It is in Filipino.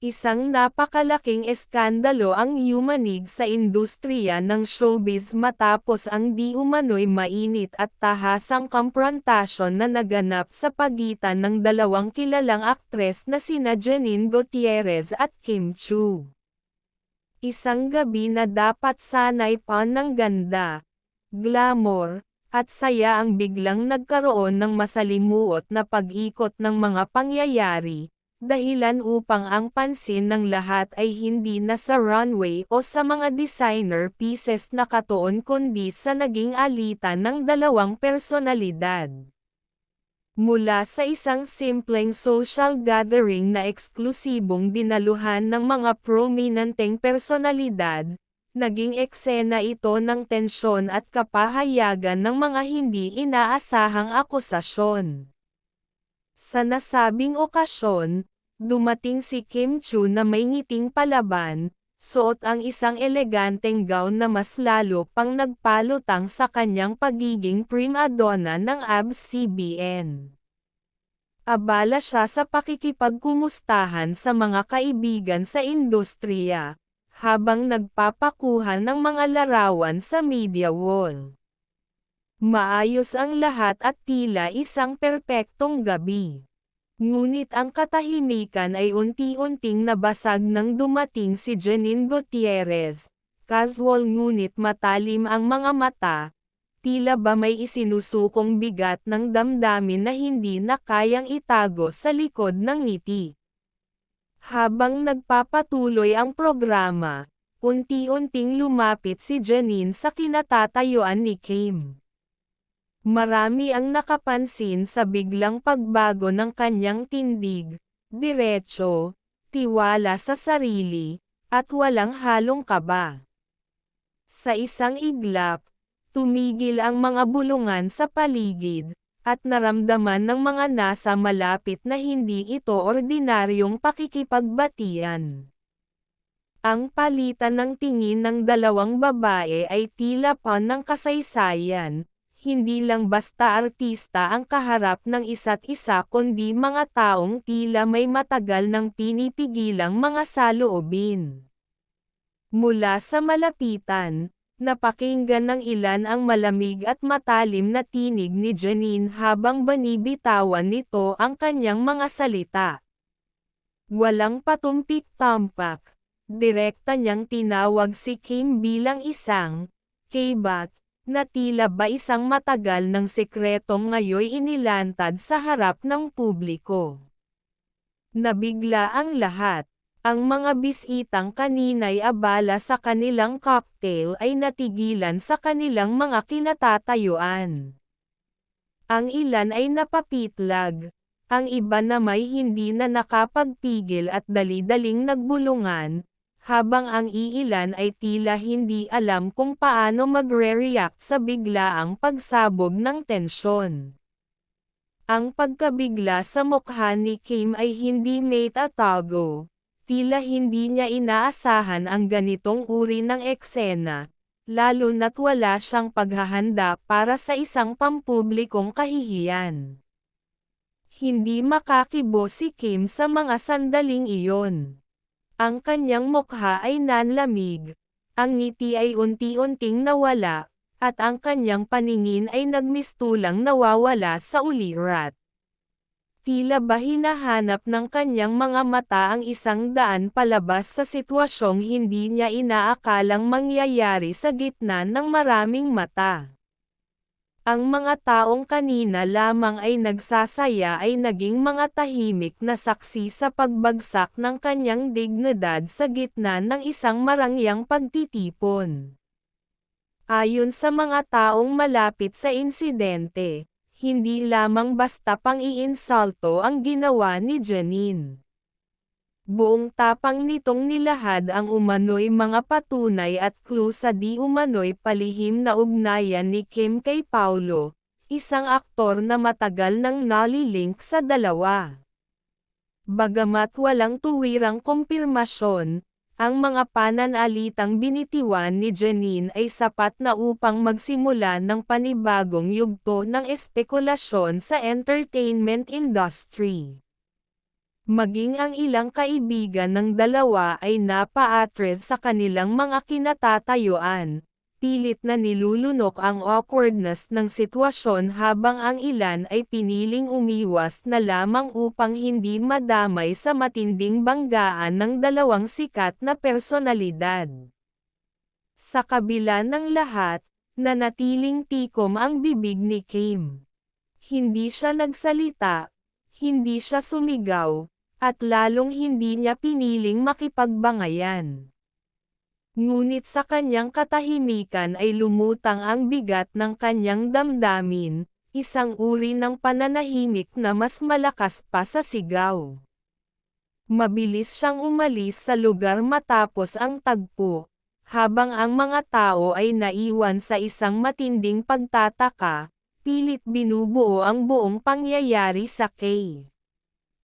Isang napakalaking eskandalo ang yumanig sa industriya ng showbiz matapos ang di umano'y mainit at tahasang komprontasyon na naganap sa pagitan ng dalawang kilalang aktres na sina Janine Gutierrez at Kim Chiu. Isang gabi na dapat sana'y pan ng ganda, glamour, at saya ang biglang nagkaroon ng masalimuot na pag-ikot ng mga pangyayari. Dahilan upang ang pansin ng lahat ay hindi na sa runway o sa mga designer pieces na katuon kundi sa naging alitan ng dalawang personalidad. Mula sa isang simpleng social gathering na eksklusibong dinaluhan ng mga prominenteng personalidad, naging eksena ito ng tensyon at kapahayagan ng mga hindi inaasahang akusasyon. Sa nasabing okasyon, dumating si Kim Chiu na may ngiting palaban, suot ang isang eleganteng gown na mas lalo pang nagpalutang sa kanyang pagiging prima donna ng ABS-CBN. Abala siya sa pakikipagkumustahan sa mga kaibigan sa industriya, habang nagpapakuha ng mga larawan sa media wall. Maayos ang lahat at tila isang perpektong gabi. Ngunit ang katahimikan ay unti-unting nabasag nang dumating si Janine Gutierrez. Casual ngunit matalim ang mga mata, tila ba may isinusukong bigat ng damdamin na hindi na kayang itago sa likod ng ngiti. Habang nagpapatuloy ang programa, unti-unting lumapit si Janine sa kinatatayuan ni Kim. Marami ang nakapansin sa biglang pagbago ng kanyang tindig, diretso, tiwala sa sarili, at walang halong kaba. Sa isang iglap, tumigil ang mga bulungan sa paligid, at naramdaman ng mga nasa malapit na hindi ito ordinaryong pakikipagbatian. Ang palitan ng tingin ng dalawang babae ay tila pan ng kasaysayan. Hindi lang basta artista ang kaharap ng isa't isa kundi mga taong tila may matagal nang pinipigilang mga saloobin. Mula sa malapitan, napakinggan ng ilan ang malamig at matalim na tinig ni Janine habang binibitawan nito ang kanyang mga salita. Walang patumpik-tampak, direkta niyang tinawag si Kim bilang isang K-Bat, na tila ba isang matagal ng sekretong ngayoy inilantad sa harap ng publiko. Nabigla ang lahat. Ang mga bisitang kanina'y abala sa kanilang cocktail ay natigilan sa kanilang mga kinatatayuan. Ang ilan ay napapitlag. Ang iba na may hindi na nakapagpigil at dali-daling nagbulungan, habang ang iilan ay tila hindi alam kung paano magre-react sa biglaang pagsabog ng tensyon. Ang pagkabigla sa mukha ni Kim ay hindi maitatago, tila hindi niya inaasahan ang ganitong uri ng eksena, lalo na't wala siyang paghahanda para sa isang pampublikong kahihiyan. Hindi makakibo si Kim sa mga sandaling iyon. Ang kanyang mukha ay nanlamig, ang ngiti ay unti-unting nawala, at ang kanyang paningin ay nagmistulang nawawala sa ulirat. Tila ba hinahanap ng kanyang mga mata ang isang daan palabas sa sitwasyong hindi niya inaakalang mangyayari sa gitna ng maraming mata. Ang mga taong kanina lamang ay nagsasaya ay naging mga tahimik na saksi sa pagbagsak ng kanyang dignidad sa gitna ng isang marangyang pagtitipon. Ayon sa mga taong malapit sa insidente, hindi lamang basta pang-iinsulto ang ginawa ni Janine. Buong tapang nitong nilahad ang umano'y mga patunay at clue sa di umano'y palihim na ugnayan ni Kim kay Paulo, isang aktor na matagal nang nalilink sa dalawa. Bagamat walang tuwirang kumpirmasyon, ang mga pananalitang binitiwan ni Janine ay sapat na upang magsimula ng panibagong yugto ng espekulasyon sa entertainment industry. Maging ang ilang kaibigan ng dalawa ay napa-atras sa kanilang mga kinatatayuan. Pilit na nilulunok ang awkwardness ng sitwasyon habang ang ilan ay piniling umiwas na lamang upang hindi madamay sa matinding banggaan ng dalawang sikat na personalidad. Sa kabila ng lahat, nanatiling tikom ang bibig ni Kim. Hindi siya nagsalita, hindi siya sumigaw, at lalong hindi niya piniling makipagbangayan. Ngunit sa kanyang katahimikan ay lumutang ang bigat ng kanyang damdamin, isang uri ng pananahimik na mas malakas pa sa sigaw. Mabilis siyang umalis sa lugar matapos ang tagpo, habang ang mga tao ay naiwan sa isang matinding pagtataka, pilit binubuo ang buong pangyayari sa Kay.